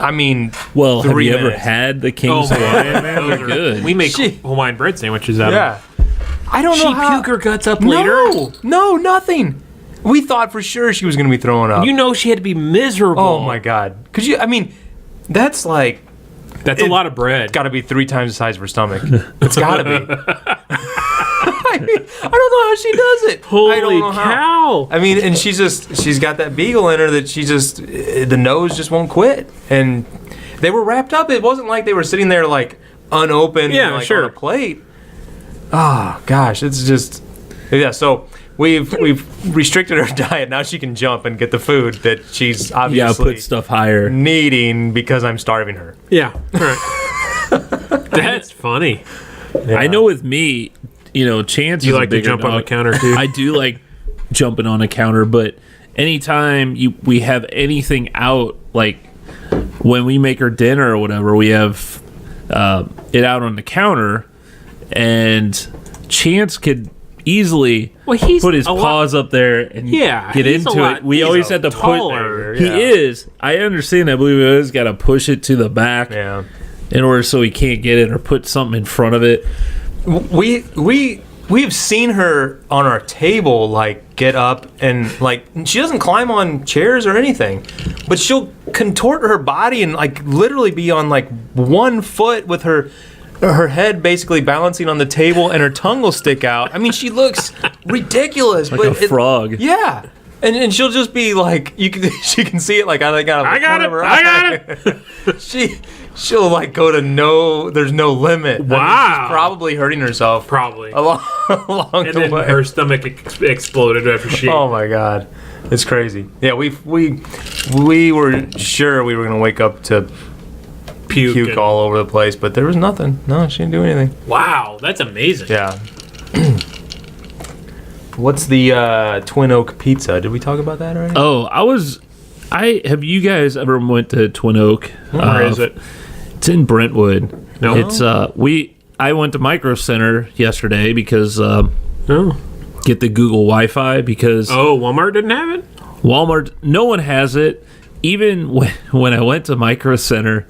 I mean, well, have 3 you ever minutes. had the King's Hawaiian? Man, they're good. We make Hawaiian bread sandwiches out of Yeah. them. I don't know She how. puke her guts up later? No, nothing. We thought for sure she was going to be throwing up. You know she had to be miserable. Oh my God. Could you, I mean, that's like, That's a lot of bread. got to be 3 times the size of her stomach. It's got to be. I don't know how she does it. I Holy don't know cow. I mean, and she's got that beagle in her that the nose just won't quit. And they were wrapped up. It wasn't like they were sitting there like unopened Yeah, sure. on a plate. Oh gosh, it's just, yeah. So we've restricted her diet. Now she can jump and get the food that she's obviously put stuff higher. needing because I'm starving her. Yeah. All right. That's funny. Yeah. I know with me, Chance You is a like to bigger jump on the dog. counter too? I do like jumping on a counter, but anytime we have anything out, like when we make her dinner or whatever, we have it out on the counter, and Chance could easily Well, put his paws up there and get he's into it. We always have to taller. put. He is. I understand that, but we always got to push it to the back Yeah. in order so he can't get it or put something in front of it. We've seen her on our table like get up and like she doesn't climb on chairs or anything, but she'll contort her body and like literally be on like 1 foot with her head basically balancing on the table and her tongue will stick out. I mean, she looks ridiculous, Like but a frog. Yeah. And she'll just be like, she can see it like I got it. She'll like go to there's no limit. Wow. I mean, she's probably hurting herself. Probably. Along And the then way. her stomach exploded after she. Oh my God, it's crazy. Yeah, we were sure we were gonna wake up to puke and- all over the place, but there was nothing. No, she didn't do anything. Wow, that's amazing. Yeah. What's the Twin Oak Pizza? Did we talk about that already? Oh, have you guys ever went to Twin Oak? Where is it? It's in Brentwood. No. It's I went to Micro Center yesterday because Oh. get the Google Wi-Fi because Oh, Walmart didn't have it? Walmart, no one has it. Even when I went to Micro Center,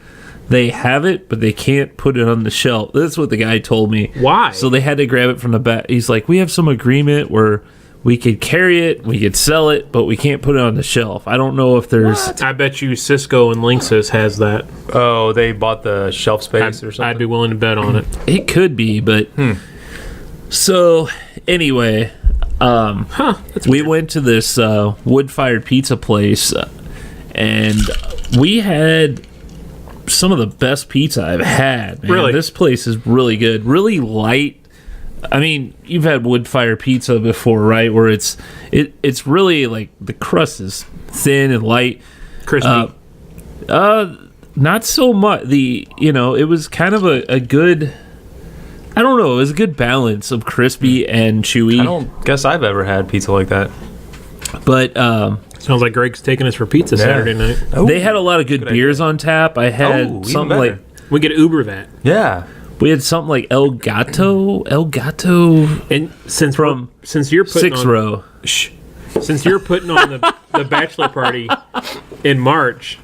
they have it, but they can't put it on the shelf. That's what the guy told me. Why? So they had to grab it from the back. He's like, we have some agreement where we could carry it, we could sell it, but we can't put it on the shelf. I don't know if there's... I bet you Cisco and Linksys has that. Oh, they bought the shelf space or something? I'd be willing to bet on it. It could be, but... So, anyway, we went to this wood-fired pizza place, and we had some of the best pizza I've had, man. Really? This place is really good. Really light. I mean, you've had wood-fired pizza before, right? Where it's really like the crust is thin and light. Crispy. Not so much. It was kind of a good... I don't know. It was a good balance of crispy and chewy. I don't guess I've ever had pizza like that. But Sounds like Greg's taking us for pizza Saturday night. they had a lot of good beers on tap. I had even something better. like... We could Uber that. Yeah. We had something like El Gato, And since you're putting Six on, Row. Since you're putting on the bachelor party in March,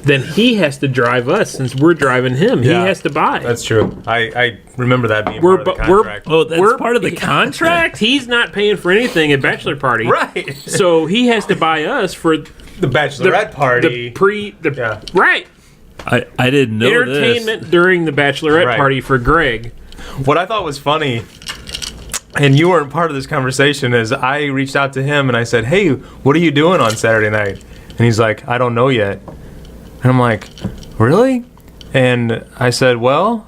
then he has to drive us since we're driving him. Yeah. He has to buy. That's true. I remember that being We're- part of the we're- contract. Oh, that's part of the contract? He's not paying for anything at bachelor party. Right. So he has to buy us for The bachelorette party. Yeah. Right. I didn't know Entertainment during the bachelorette Right. party for Greg. What I thought was funny, and you weren't part of this conversation, is I reached out to him and I said, "Hey, what are you doing on Saturday night?" And he's like, "I don't know yet." And I'm like, "Really?" And I said, "Well,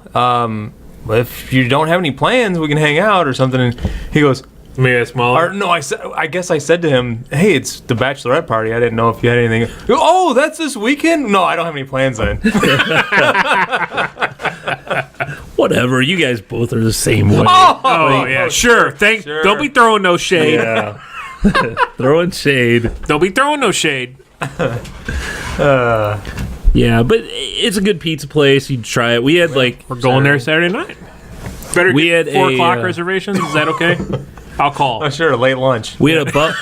if you don't have any plans, we can hang out or something." And he goes, Maybe smaller. or no, I guess I said to him, "Hey, it's the bachelorette party. I didn't know if you had anything." Oh, that's this weekend? No, I don't have any plans then. Whatever. You guys both are the same way. Oh, yeah, sure. Sure. Don't be throwing no shade. Yeah. Throwing shade. Don't be throwing no shade. Yeah, but it's a good pizza place. You'd try it. We had like We're going there Saturday night. Better We get had 4 a, o'clock reservations. Is that okay? I'll call. Oh, sure, late lunch. we had a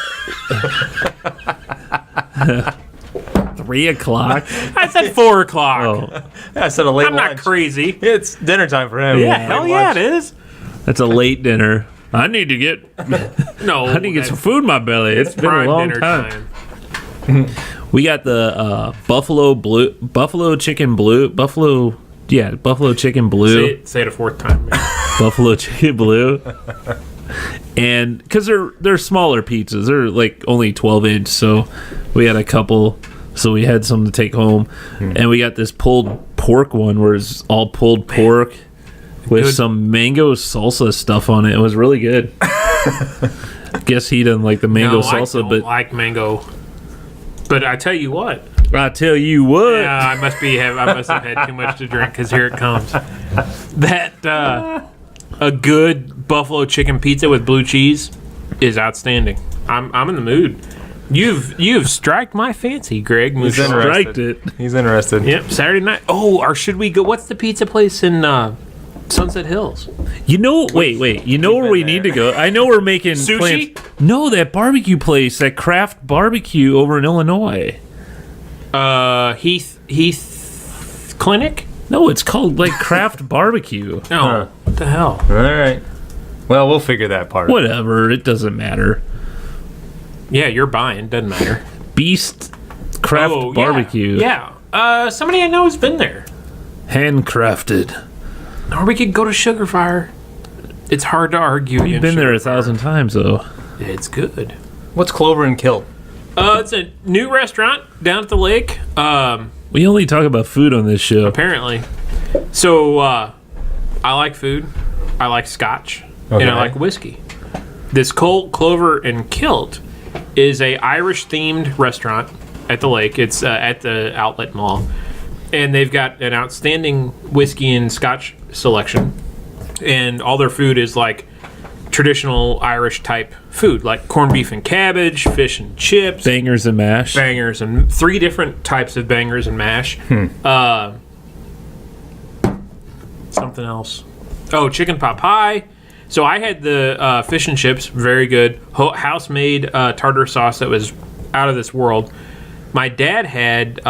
3 o'clock. I said 4 o'clock. Oh, Yeah, I said a late I'm lunch. not crazy. It's dinner time for him. Yeah, Yeah, hell Late yeah, lunch. it is. that's a late dinner. I need to get No, I need to get some food in my belly. It's been a prime long dinner time. time. We got the buffalo chicken blue. Buffalo chicken blue. Say it a 4th time. Man. Buffalo chicken blue. And because they're smaller pizzas, they're like only 12-inch, so we had a couple, so we had some to take home. And we got this pulled pork one where it's all pulled pork with Good. some mango salsa stuff on it. It was really good. Guess he doesn't like the mango No, salsa, I don't but like mango. But I tell you what, I tell you what. yeah, I must have had too much to drink because here it comes. That a good buffalo chicken pizza with blue cheese is outstanding. I'm in the mood. You've striked my fancy, Greg. He's Mouchard. Striked interested. it. He's interested. Yep, Saturday night. Oh, or should we go? What's the pizza place in Sunset Hills? You know, wait. You know where been we there. need to go? I know we're making Sushi? plans. No, that barbecue place, that craft barbecue over in Illinois. Heath Clinic? No, it's called like craft barbecue. No, Huh. what the hell? All right. Well, we'll figure that part. Whatever, it doesn't matter. Yeah, you're buying. Doesn't matter. Beast craft Oh, barbecue. Yeah. Somebody I know has been there. Handcrafted. Or we could go to Sugar Fire. It's hard to argue. We've been there 1,000 times though. It's good. What's Clover and Kilt? It's a new restaurant down at the lake. We only talk about food on this show. Apparently. So, I like food. I like scotch. Okay. And I like whiskey. This Clover and Kilt is a Irish-themed restaurant at the lake. It's at the Outlet Mall. And they've got an outstanding whiskey and scotch selection. And all their food is like traditional Irish type food, like corned beef and cabbage, fish and chips, Bangers and mash. bangers, and 3 different types of bangers and mash. Something else. Oh, chicken pot pie. So I had the fish and chips, very good. House-made tartar sauce that was out of this world. My dad had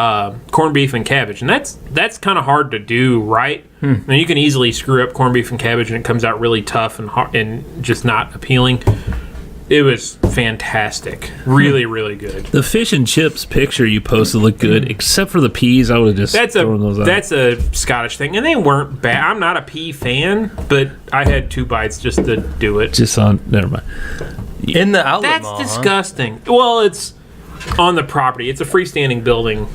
corned beef and cabbage, and that's kind of hard to do, right? Now you can easily screw up corned beef and cabbage, and it comes out really tough and hard, and just not appealing. It was fantastic, really, really good. The fish and chips picture you posted looked good, except for the peas. I would have just thrown those out. That's a Scottish thing, and they weren't bad. I'm not a pea fan, but I had 2 bites just to do it. just on. Never mind. In the outlet That's mall, huh? disgusting. Well, it's on the property. It's a freestanding building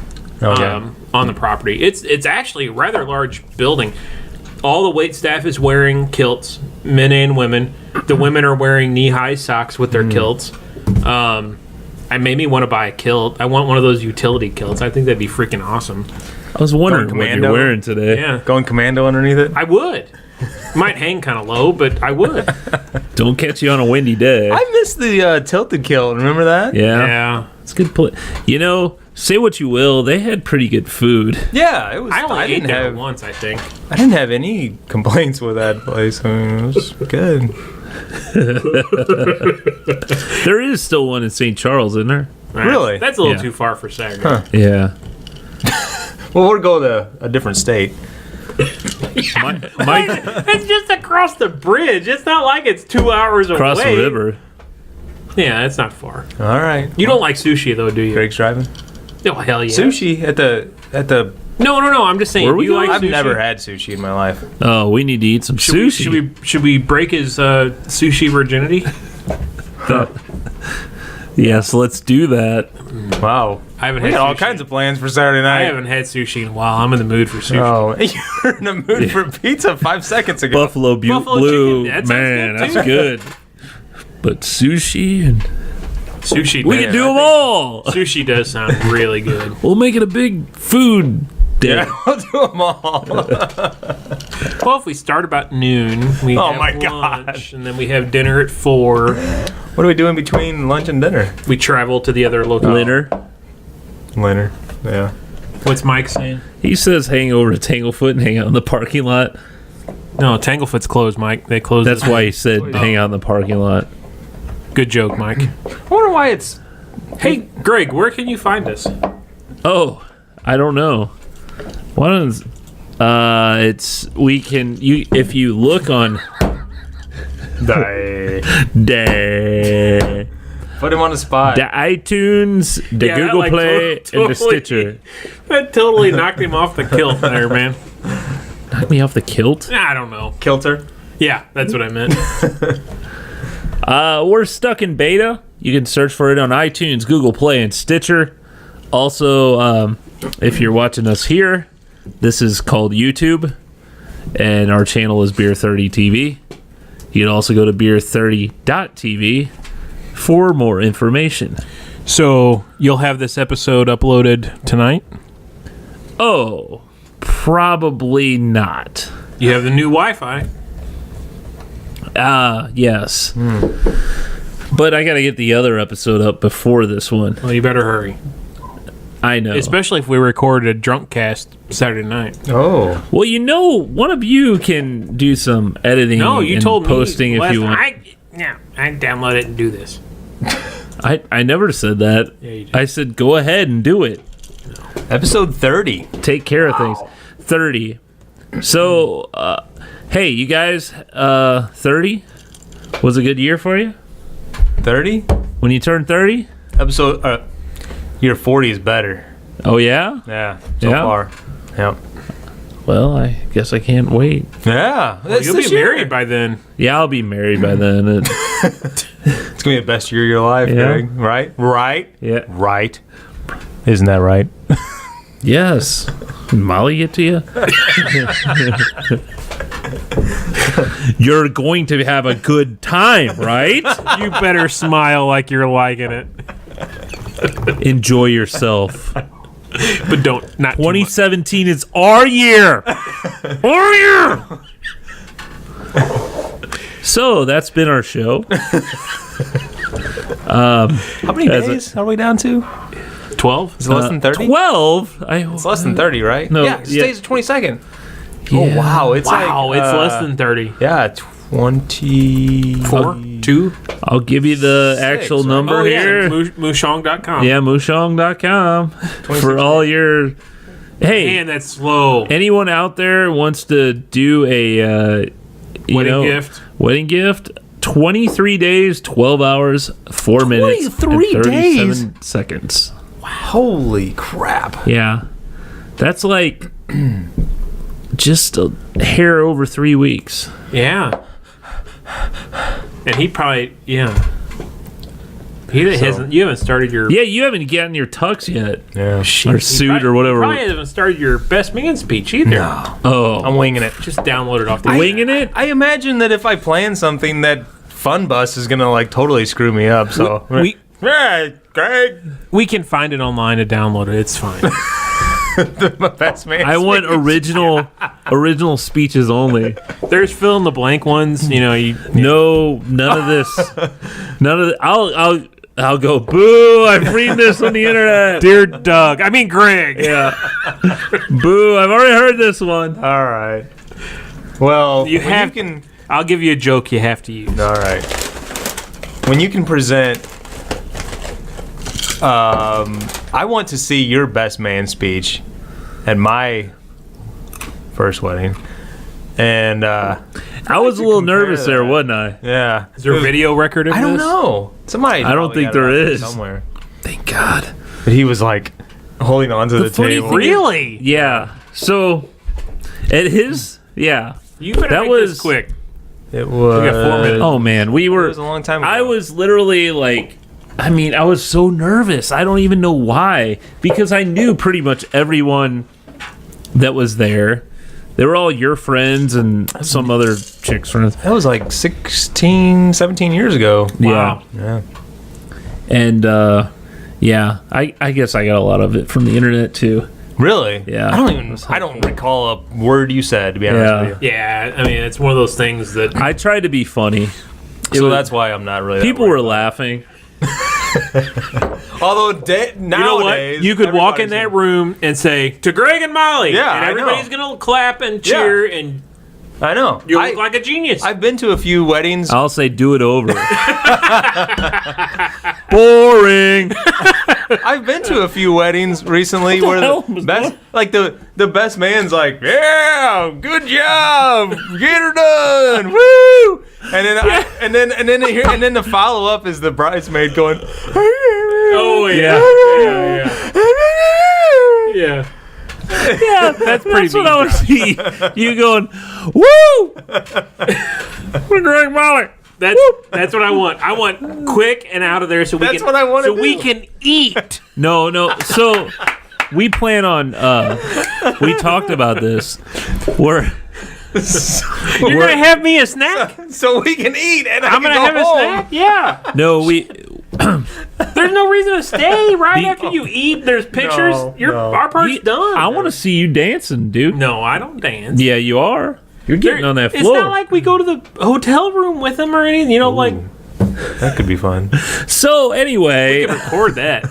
Okay. on the property. It's actually a rather large building. All the wait staff is wearing kilts, men and women. The women are wearing knee-high socks with their kilts. I made me want to buy a kilt. I want one of those utility kilts. I think that'd be freaking awesome. I was wondering Going what you're commando? wearing today. Yeah, Going commando underneath it? I would. Might hang kind of low, but I would. Don't catch you on a windy day. I missed the tilted kilt. Remember that? Yeah. It's a good play. You know, say what you will, they had pretty good food. Yeah, it was. I only ate didn't there have. once, I think. I didn't have any complaints with that place. I mean, it was good. There is still one in St. Charles, isn't there? Really? That's a little Yeah. too far for Saturday. Huh. Yeah. Well, we'll go to a different state. Mike, It's just across the bridge. It's not like it's 2 hours away. across the river. Yeah, it's not far. All right. You don't like sushi though, do you? Greg's driving. Oh hell yeah. Sushi at the. No. I'm just saying. Where we Do you like going? I've sushi? never had sushi in my life. Oh, we need to eat some sushi. Should we break his sushi virginity? Yes, let's do that. Wow. I haven't We had got all sushi. kinds of plans for Saturday night. I haven't had sushi in a while. I'm in the mood for sushi. Oh, you're in the mood for pizza 5 seconds ago. Buffalo Buffalo Blue, chicken, that sounds man, good, that's too. good. But sushi and Sushi. we man, can do I them think all. Sushi does sound really good. We'll make it a big food day. Yeah, I'll do them all. Well, if we start about noon, we Oh have my lunch, and then we have dinner at 4. What are we doing between lunch and dinner? We travel to the other location. Dinner. Yeah. What's Mike saying? He says hang over to Tanglefoot and hang out in the parking lot. No, Tanglefoot's closed, Mike. They closed. That's why he said hang out in the parking lot. Good joke, Mike. I wonder why it's. Hey, Greg, where can you find us? Oh, I don't know. What is? It's we can you if you look on. the Put him on the spot. iTunes, the Yeah, that, Google like, Play, and totally- the Stitcher. That totally knocked him off the kilt there, man. Knock me off the kilt. I don't know. Kilter. Yeah, that's what I meant. We're stuck in beta. You can search for it on iTunes, Google Play, and Stitcher. Also, if you're watching us here, this is called YouTube, and our channel is Beer 30 TV. You can also go to beer30.tv for more information. So you'll have this episode uploaded tonight? Oh, probably not. You have the new Wi-Fi. Yes. But I got to get the other episode up before this one. Well, you better hurry. I know. Especially if we recorded a drunk cast Saturday night. Oh. Well, you know, one of you can do some editing No, you and told posting me. if you want. I download it and do this. I never said that. Yeah, you did. I said go ahead and do it. Episode 30. Take care of things. 30. So, hey, you guys, 30 was a good year for you? 30? When you turned 30? Episode. Year 40 is better. Oh, yeah? Yeah. So Yeah? far. Yeah. Well, I guess I can't wait. Yeah. You'll be married by then. Yeah, I'll be married by then. It's going to be the best year of your life, Yeah. Greg. Right? Right? Yeah. Right. Isn't that right? Yes. Molly get to you? You're going to have a good time, right? You better smile like you're liking it. Enjoy yourself. But don't. Not 2017 is our year. Our year. So that's been our show. How many As days are we down to? 12? Is it less than 30? 12. It's less than 30, right? No, Yeah, yeah. today's the 22nd. Yeah. Oh, wow. It's Wow, like, it's less than 30. Yeah, 24. 2? I'll give you the actual right? number Oh, yeah. here. Mushong.com. Yeah, mushong.com for all your. Hey, Man, that's slow. anyone out there wants to do a wedding gift? 23 days, 12 hours, 4 minutes, 23 and 37 days? seconds. Holy crap. Yeah, that's like just a hair over 3 weeks. Yeah. And he probably, yeah. You haven't started your Yeah, you haven't gotten your tux yet, Yeah. or suit, or whatever. You probably haven't started your best man speech either. No. Oh, I'm winging it. Just download it off the winging it. I imagine that if I plan something, that Fun Bus is going to like totally screw me up. So, yeah, Greg. We can find it online and download it. It's fine. My best man. I want original speeches only. There's fill in the blank ones. You know, No, none of this. None of the, I'll go, boo, I'm reading this on the internet. Dear Doug. I mean, Greg. Yeah. Boo, I've already heard this one. All right. Well, You when have- can. I'll give you a joke you have to use. All right. When you can present, I want to see your best man speech at my first wedding, and I was a little nervous there, wasn't I? yeah. Is there a video record of this? I don't know. Somebody. I don't probably think got it there out is. somewhere. Thank God. But he was like holding on to the funny table. thing- Really? Yeah. So, at his, yeah. You better That make was- this quick. It was. We got 4 minutes. Oh man, we It were. was a long time ago. I was literally like, I mean, I was so nervous. I don't even know why, because I knew pretty much everyone that was there. They were all your friends and some other chicks' friends. That was like 16, 17 years ago. Yeah. Yeah. And yeah, I guess I got a lot of it from the internet too. Really? Yeah. I don't recall a word you said, to be honest Yeah. with you. Yeah, I mean, it's one of those things that I tried to be funny. So that's why I'm not really. People were laughing. Although you know what? nowadays, You could walk in everybody's that room and say to Greg and Molly, Yeah, and I everybody's know. gonna clap and cheer, and I know. you look like a genius. I've been to a few weddings. I'll say, do it over. Boring. I've been to a few weddings recently where hell the was best, going- like the best man's like, yeah, good job, get her done, woo. And then the follow up is the bridesmaid going, oh yeah, yeah. Yeah, that's pretty what neat, I want to see. You going, woo! We're Greg Molly. That's what I want. I want quick and out of there so we That's can. what I wanna So we do. can eat. No. So we plan on. We talked about this. We're You're gonna have me a snack. so we can eat, and I'm gonna go have home. a snack. Yeah. no. There's no reason to stay right after you eat. There's pictures. No. Our part's done. I want to see you dancing, dude. No, I don't dance. Yeah, you are. You're getting on that It's floor. not like we go to the hotel room with them or anything. You know, like That could be fun. So anyway, record that.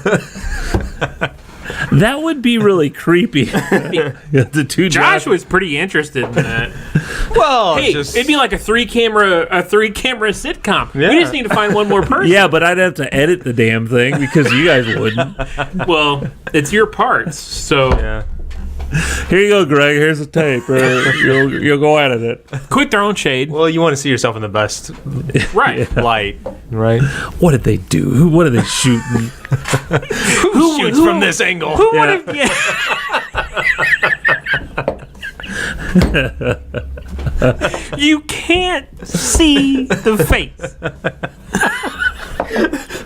that would be really creepy. The two Josh was pretty interested in that. Well, Hey, it'd be like a three camera sitcom. Yeah. We just need to find one more person. Yeah, but I'd have to edit the damn thing because you guys wouldn't. Well, it's your parts, so yeah. Here you go, Greg. Here's the tape. You'll go edit it. quit their own shade. Well, you want to see yourself in the best Right. light, right? What did they do? What are they shooting? Who shoots from this angle? Who would have? Yeah. You can't see the face.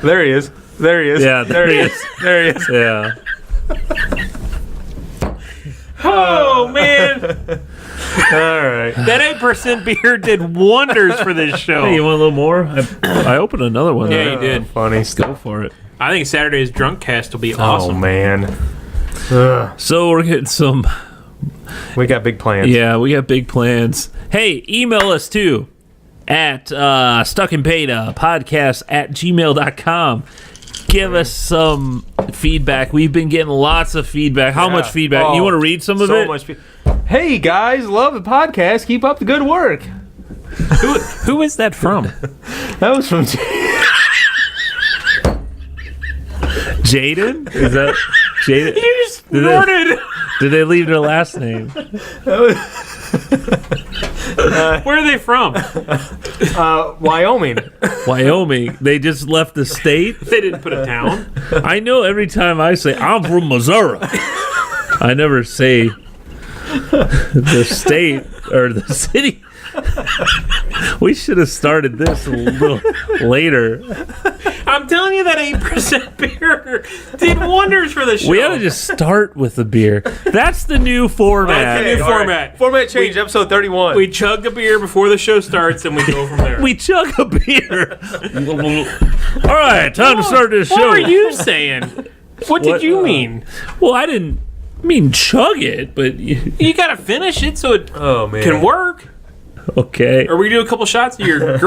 There he is. There he is. Yeah, there he is. There he is. Yeah. Oh man, All right. that 8% beer did wonders for this show. Hey, you want a little more? I opened another one. Yeah, you did. Funny stuff. Go for it. I think Saturday's drunk cast will be Oh awesome. man. Ugh. So we're getting some. We got big plans. Yeah, we got big plans. Hey, email us too at stuckinbeta podcast@gmail.com. Give us some feedback. We've been getting lots of feedback. How much feedback? Oh, you want to read some of so it? much hey guys, love the podcast. Keep up the good work. Who is that from? That was from. Jaden? Is that Jaden? You just snorted. Did they leave their last name? Where are they from? Wyoming. Wyoming. They just left the state. They didn't put a town. I know every time I say I'm from Missouri, I never say the state or the city. We should have started this a little later. I'm telling you that 8% beer did wonders for the show. We ought to just start with the beer. That's the new format. Okay. New all right. format. Format change. Episode 31. We chug a beer before the show starts and we go from there. We chug a beer. All right, time to start this show. What were you saying? What did you mean? Well, I didn't mean chug it, but You gotta finish it so it oh man. can work. okay. Or we do a couple shots of your